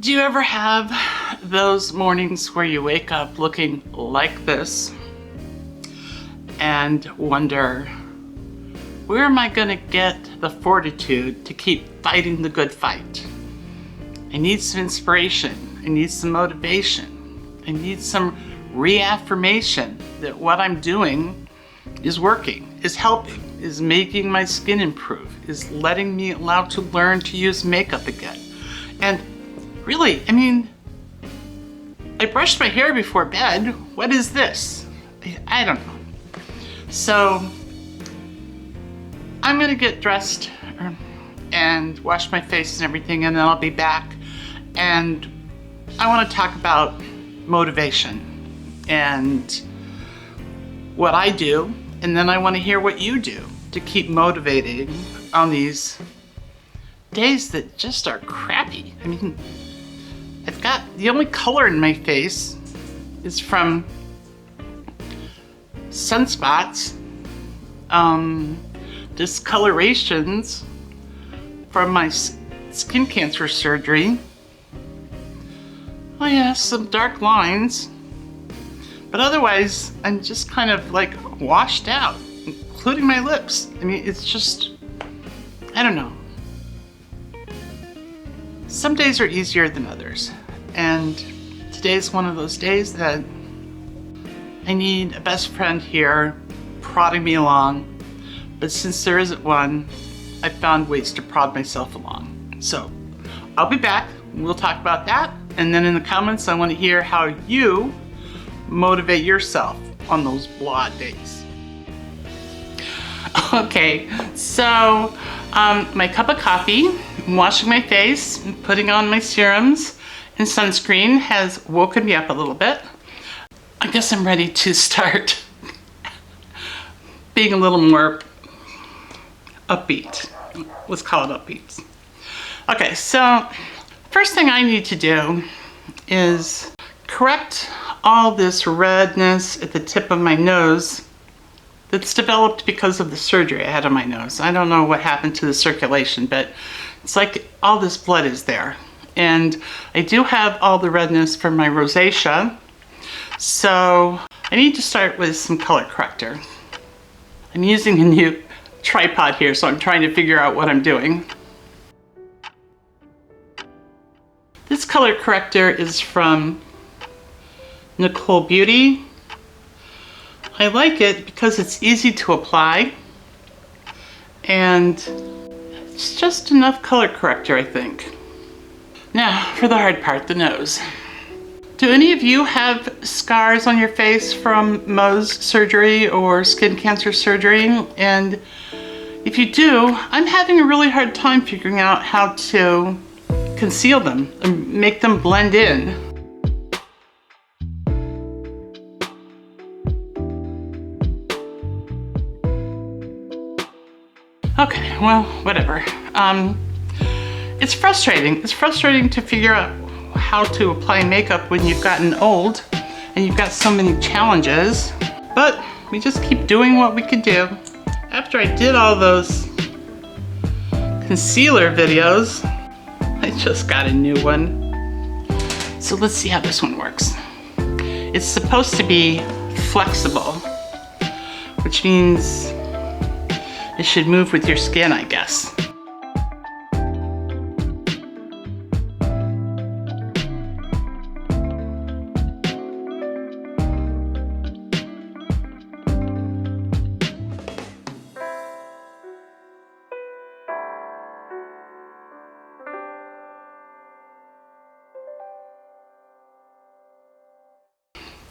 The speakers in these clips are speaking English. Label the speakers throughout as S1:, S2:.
S1: Do you ever have those mornings where you wake up looking like this and wonder, where am I gonna get the fortitude to keep fighting the good fight? I need some inspiration. I need some motivation. I need some reaffirmation that what I'm doing is working, is helping, is making my skin improve, is letting me allow to learn to use makeup again. And really, I mean, I brushed my hair before bed. What is this? I don't know. So I'm gonna get dressed and wash my face and everything, and then I'll be back. And I wanna talk about motivation and what I do, and then I wanna hear what you do to keep motivating on these days that just are crappy. I mean, I've got the only color in my face is from sunspots, discolorations from my skin cancer surgery. Oh yeah, some dark lines, but otherwise I'm just kind of like washed out, including my lips. I mean, it's just, I don't know. Some days are easier than others, and today's one of those days that I need a best friend here prodding me along, but since there isn't one, I found ways to prod myself along. So I'll be back, we'll talk about that, and then in the comments I want to hear how you motivate yourself on those blah days. Okay, so my cup of coffee, washing my face, putting on my serums and sunscreen has woken me up a little bit. I guess I'm ready to start being a little more upbeat. Let's call it upbeat. Okay, so first thing I need to do is correct all this redness at the tip of my nose that's developed because of the surgery I had on my nose. I don't know what happened to the circulation, but it's like all this blood is there. And I do have all the redness from my rosacea, so I need to start with some color corrector. I'm using a new tripod here, so I'm trying to figure out what I'm doing. This color corrector is from Nicole Beauty. I like it because it's easy to apply, and it's just enough color corrector, I think. Now, for the hard part, the nose. Do any of you have scars on your face from Mohs surgery or skin cancer surgery? And if you do, I'm having a really hard time figuring out how to conceal them and make them blend in. Okay, well, whatever. It's frustrating. It's frustrating to figure out how to apply makeup when you've gotten old and you've got so many challenges, but we just keep doing what we could do. After I did all those concealer videos, I just got a new one. So let's see how this one works. It's supposed to be flexible, which means it should move with your skin, I guess.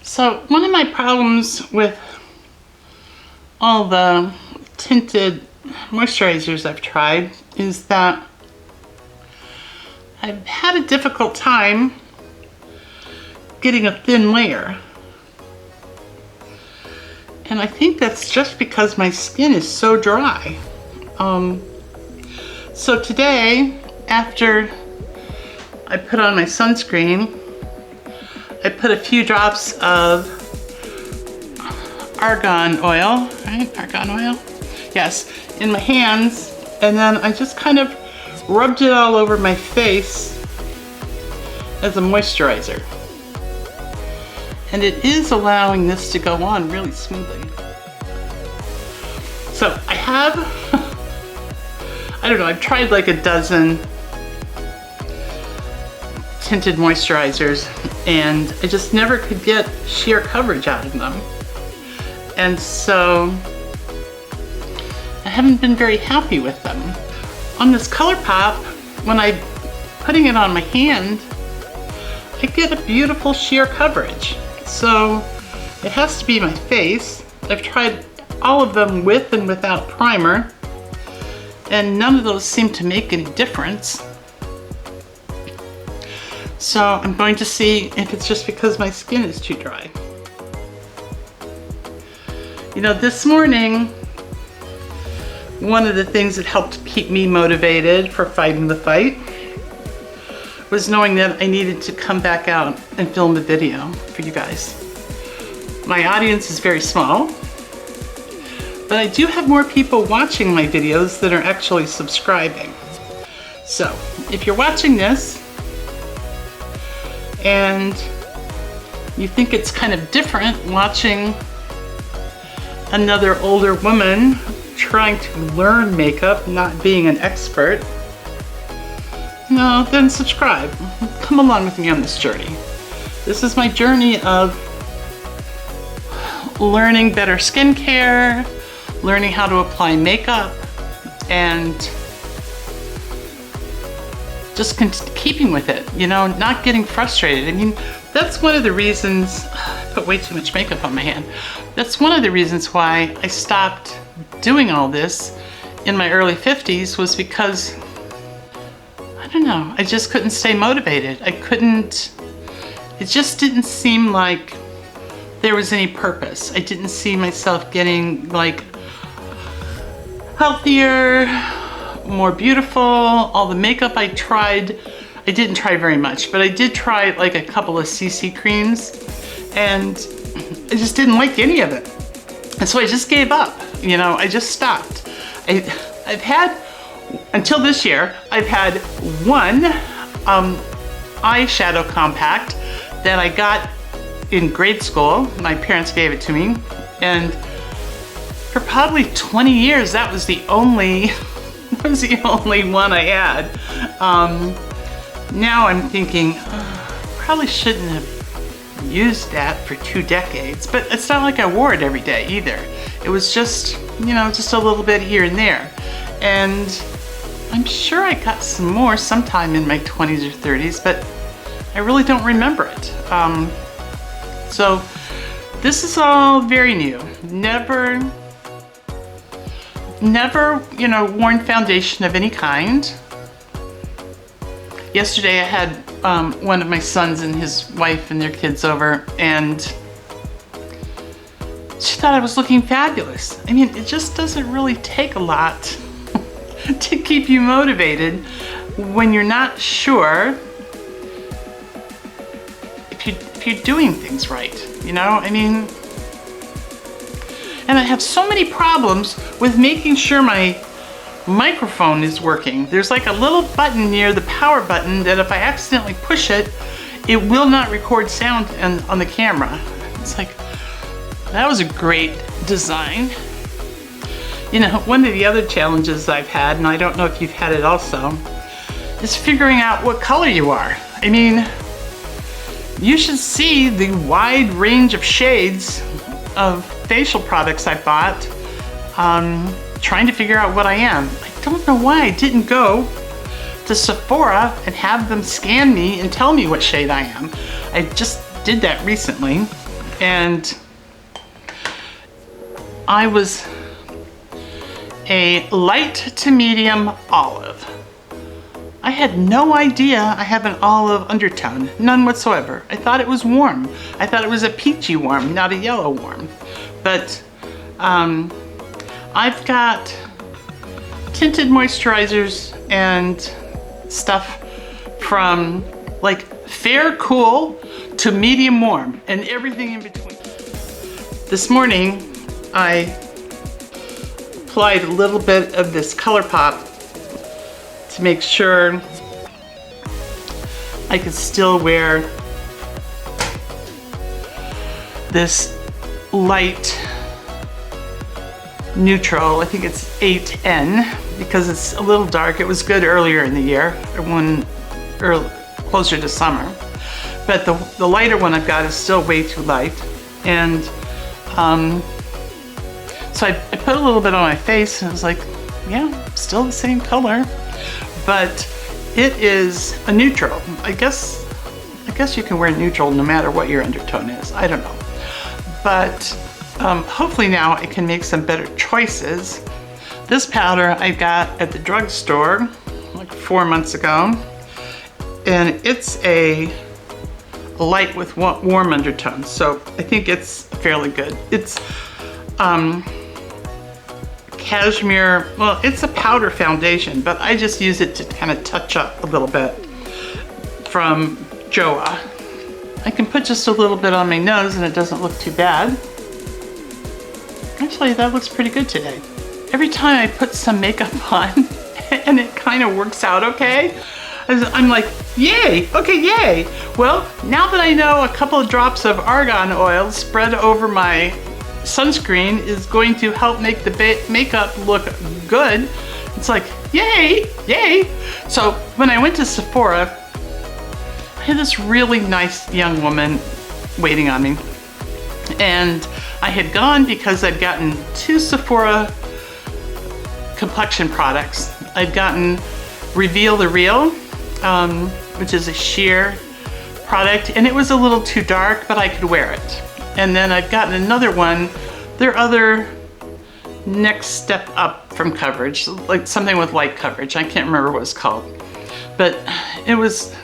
S1: So one of my problems with all the tinted moisturizers I've tried is that I've had a difficult time getting a thin layer. And I think that's just because my skin is so dry. So today, after I put on my sunscreen, I put a few drops of argan oil, right? Argan oil? Yes, in my hands, and then I just kind of rubbed it all over my face as a moisturizer. And it is allowing this to go on really smoothly. So I have, I don't know, I've tried like a dozen tinted moisturizers and I just never could get sheer coverage out of them. And so I haven't been very happy with them. On this ColourPop, when I'm putting it on my hand, I get a beautiful sheer coverage. So it has to be my face. I've tried all of them with and without primer, and none of those seem to make any difference. So I'm going to see if it's just because my skin is too dry. You know, this morning, one of the things that helped keep me motivated for fighting the fight was knowing that I needed to come back out and film a video for you guys. My audience is very small, but I do have more people watching my videos than are actually subscribing. So if you're watching this and you think it's kind of different watching another older woman trying to learn makeup, not being an expert, no, then subscribe. Come along with me on this journey. This is my journey of learning better skincare, learning how to apply makeup, and just keeping with it, you know, not getting frustrated. I mean, that's one of the reasons, I put way too much makeup on my hand. That's one of the reasons why I stopped doing all this in my early 50s, was because I don't know, I just couldn't stay motivated. I couldn't, it just didn't seem like there was any purpose. I didn't see myself getting like healthier, more beautiful. All the makeup I tried, I didn't try very much, but I did try like a couple of CC creams and I just didn't like any of it. And so I just gave up, you know, I just stopped. I've had, until this year, I've had one eyeshadow compact that I got in grade school. My parents gave it to me, and for probably 20 years that was the only one I had. Now I'm thinking, probably shouldn't have used that for 2 decades, but it's not like I wore it every day either. It was just, you know, just a little bit here and there. And I'm sure I got some more sometime in my 20s or 30s, but I really don't remember it. So this is all very new. Never, you know, worn foundation of any kind. Yesterday I had one of my sons and his wife and their kids over, and she thought I was looking fabulous. I mean, it just doesn't really take a lot to keep you motivated when you're not sure if you're doing things right, you know? I mean, and I have so many problems with making sure my microphone is working. There's like a little button near the power button that if I accidentally push it, it will not record sound on the camera. It's like, that was a great design. You know, one of the other challenges I've had, and I don't know if you've had it also, is figuring out what color you are. I mean, you should see the wide range of shades of facial products I bought, trying to figure out what I am. I don't know why I didn't go to Sephora and have them scan me and tell me what shade I am. I just did that recently, and I was a light to medium olive. I had no idea I have an olive undertone, none whatsoever. I thought it was warm. I thought it was a peachy warm, not a yellow warm. But I've got tinted moisturizers and stuff from like fair cool to medium warm and everything in between. This morning I applied a little bit of this ColourPop to make sure I could still wear this light neutral. I think it's 8N because it's a little dark. It was good earlier in the year, closer to summer. But the lighter one I've got is still way too light. And so I put a little bit on my face and I was like, yeah, still the same color. But it is a neutral. I guess you can wear neutral no matter what your undertone is. I don't know. But hopefully now I can make some better choices. This powder I got at the drugstore like 4 months ago. And it's a light with warm undertones. So I think it's fairly good. It's cashmere, well, it's a powder foundation, but I just use it to kind of touch up a little bit from Joa. I can put just a little bit on my nose and it doesn't look too bad. Actually, that looks pretty good today. Every time I put some makeup on and it kind of works out okay, I'm like, yay, okay, yay. Well, now that I know a couple of drops of argan oil spread over my sunscreen is going to help make the makeup look good, it's like, yay, yay. So when I went to Sephora, I had this really nice young woman waiting on me. And I had gone because I'd gotten 2 Sephora complexion products. I'd gotten Reveal the Real, which is a sheer product, and it was a little too dark, but I could wear it. And then I've gotten another one, their other next step up from coverage, like something with light coverage. I can't remember what it's called, but it was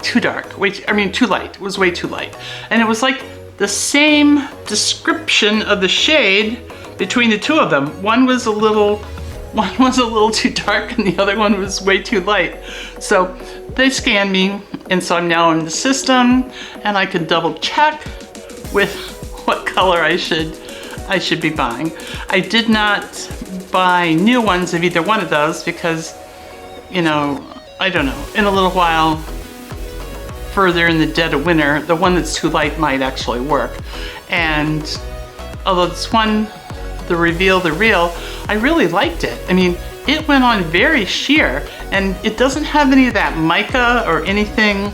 S1: too dark, too light. It was way too light. And it was like the same description of the shade between the two of them. One was a little too dark and the other one was way too light. So they scanned me, and so I'm now in the system and I can double check with what color I should be buying. I did not buy new ones of either one of those because, you know, I don't know, in a little while, further in the dead of winter, the one that's too light might actually work. And although this one, the Reveal the Real, I really liked it. I mean, it went on very sheer, and it doesn't have any of that mica or anything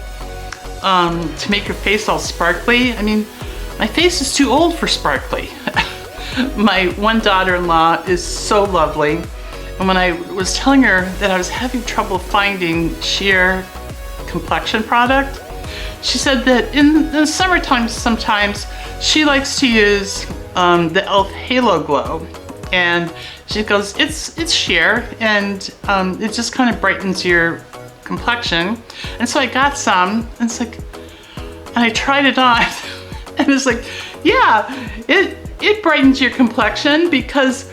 S1: to make your face all sparkly. I mean, my face is too old for sparkly. My one daughter-in-law is so lovely, and when I was telling her that I was having trouble finding sheer complexion product, she said that in the summertime sometimes she likes to use the e.l.f. Halo Glow, and she goes, it's sheer, and it just kind of brightens your complexion. And so I got some, and it's like, and I tried it on, and it's like, yeah, it brightens your complexion because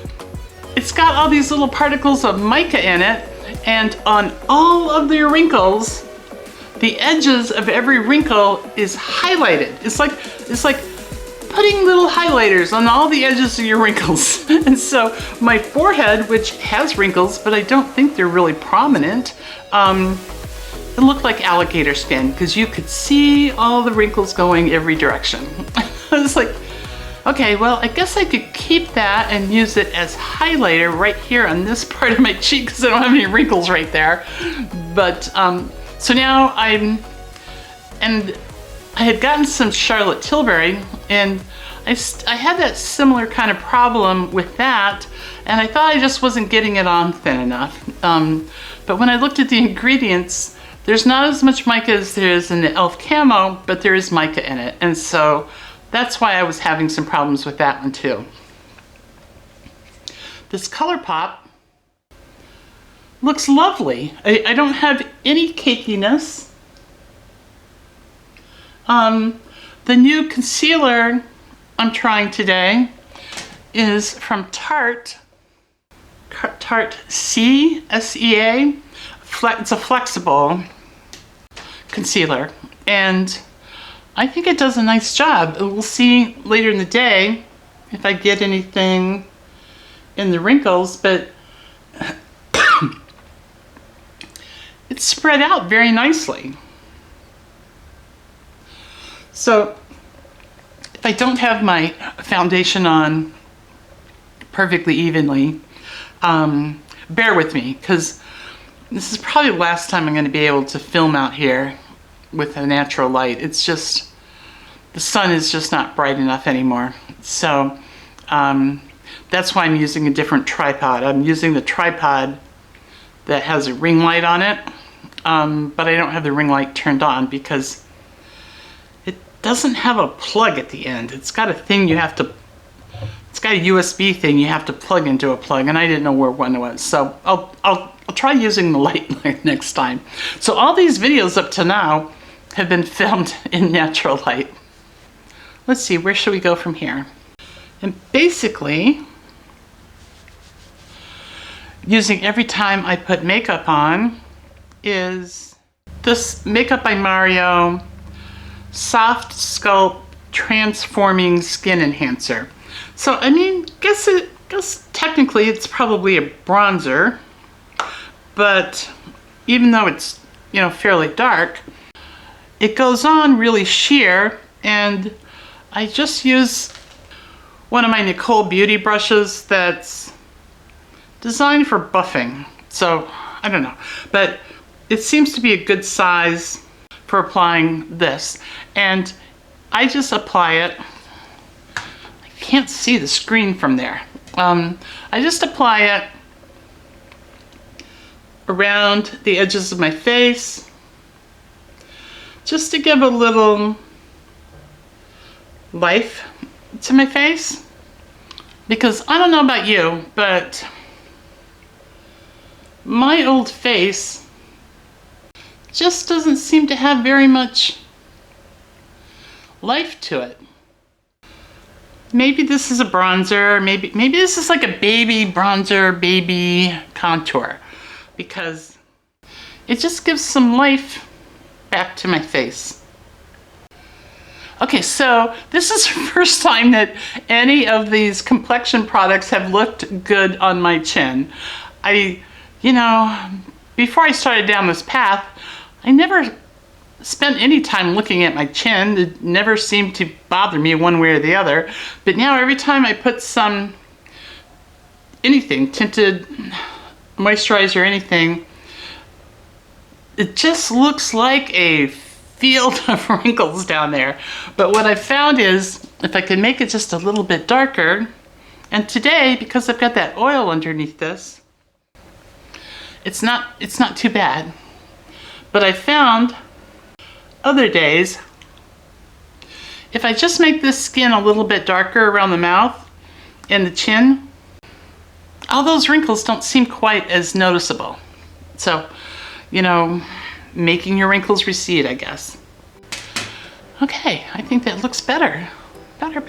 S1: it's got all these little particles of mica in it, and on all of your wrinkles, the edges of every wrinkle is highlighted. It's like putting little highlighters on all the edges of your wrinkles. And so my forehead, which has wrinkles, but I don't think they're really prominent, it looked like alligator skin because you could see all the wrinkles going every direction. I was like, okay, well, I guess I could keep that and use it as highlighter right here on this part of my cheek because I don't have any wrinkles right there. But so now and I had gotten some Charlotte Tilbury, and I had that similar kind of problem with that, and I thought I just wasn't getting it on thin enough. But when I looked at the ingredients, there's not as much mica as there is in the e.l.f. Camo, but there is mica in it, and so that's why I was having some problems with that one too. This ColourPop looks lovely. I don't have any cakiness. The new concealer I'm trying today is from Tarte C, S-E-A. It's a flexible concealer, and I think it does a nice job. We'll see later in the day if I get anything in the wrinkles, but it's spread out very nicely. So if I don't have my foundation on perfectly evenly, bear with me, because this is probably the last time I'm going to be able to film out here with a natural light. It's just, the sun is just not bright enough anymore. So that's why I'm using a different tripod. I'm using the tripod that has a ring light on it, but I don't have the ring light turned on because it doesn't have a plug at the end. It's got a thing you have to, it's got a USB thing you have to plug into a plug, and I didn't know where one was. So I'll try using the light next time. So all these videos up to now have been filmed in natural light. Let's see, where should we go from here? And basically, using every time I put makeup on is this Makeup by Mario Soft Sculpt Transforming Skin Enhancer. So I mean, guess technically it's probably a bronzer, but even though it's, you know, fairly dark, it goes on really sheer, and I just use one of my Nicole Beauty brushes that's designed for buffing. So I don't know, but it seems to be a good size for applying this. And I just apply it. I can't see the screen from there. I just apply it around the edges of my face, just to give a little life to my face. Because I don't know about you, but my old face just doesn't seem to have very much life to it. Maybe this is a bronzer, maybe this is like a baby bronzer, baby contour, because it just gives some life back to my face. Okay, so this is the first time that any of these complexion products have looked good on my chin. You know, before I started down this path, I never spent any time looking at my chin. It never seemed to bother me one way or the other. But now every time I put some, anything, tinted moisturizer or anything, it just looks like a field of wrinkles down there. But what I've found is, if I can make it just a little bit darker, and today, because I've got that oil underneath this, it's not too bad. But I found other days, if I just make this skin a little bit darker around the mouth and the chin, all those wrinkles don't seem quite as noticeable. So, you know, making your wrinkles recede, I guess. Okay, I think that looks better. Better.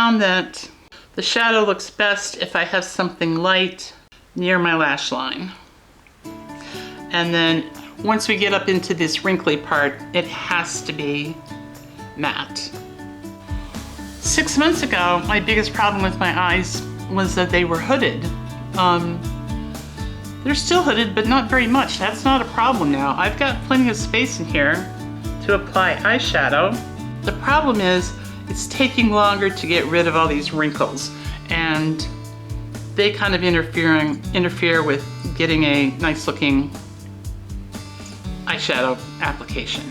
S1: found that the shadow looks best if I have something light near my lash line. And then once we get up into this wrinkly part, it has to be matte. 6 months ago, my biggest problem with my eyes was that they were hooded. They're still hooded, but not very much. That's not a problem now. I've got plenty of space in here to apply eyeshadow. The problem is, it's taking longer to get rid of all these wrinkles, and they kind of interfere with getting a nice looking eyeshadow application.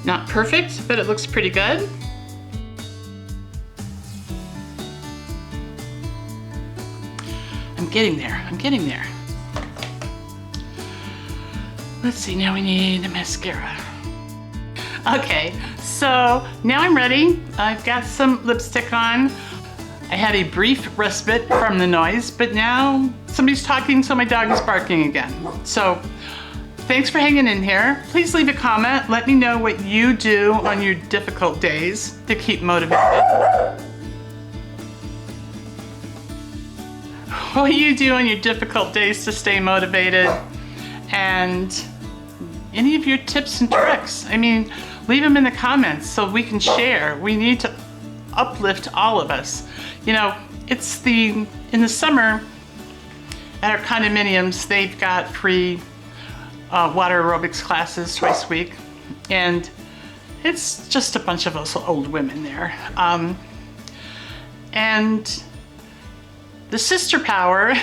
S1: Not perfect, but it looks pretty good. I'm getting there. Let's see, now we need a mascara. Okay, so now I'm ready. I've got some lipstick on. I had a brief respite from the noise, but now somebody's talking, so my dog is barking again. So thanks for hanging in here. Please leave a comment. Let me know what you do on your difficult days to keep motivated. What you do on your difficult days to stay motivated, and any of your tips and tricks. I mean, leave them in the comments so we can share. We need to uplift all of us. You know, in the summer at our condominiums, they've got free water aerobics classes twice a week, and it's just a bunch of us old women there. And the sister power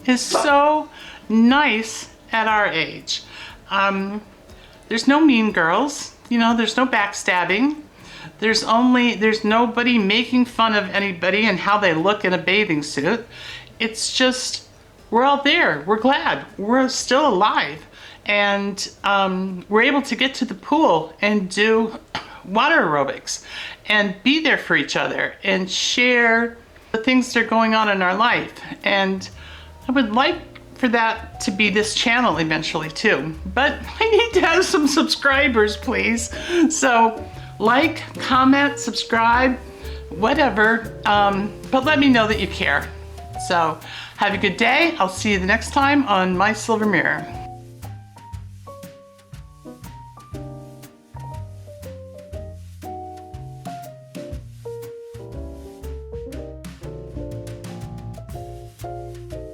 S1: is so nice at our age. There's no mean girls, you know, there's no backstabbing. There's nobody making fun of anybody and how they look in a bathing suit. It's just, we're all there. We're glad. We're still alive. And we're able to get to the pool and do water aerobics and be there for each other and share the things that are going on in our life. And I would like for that to be this channel eventually too. But I need to have some subscribers, please. So like, comment, subscribe, whatever. But let me know that you care. So have a good day. I'll see you the next time on My Silver Mirror.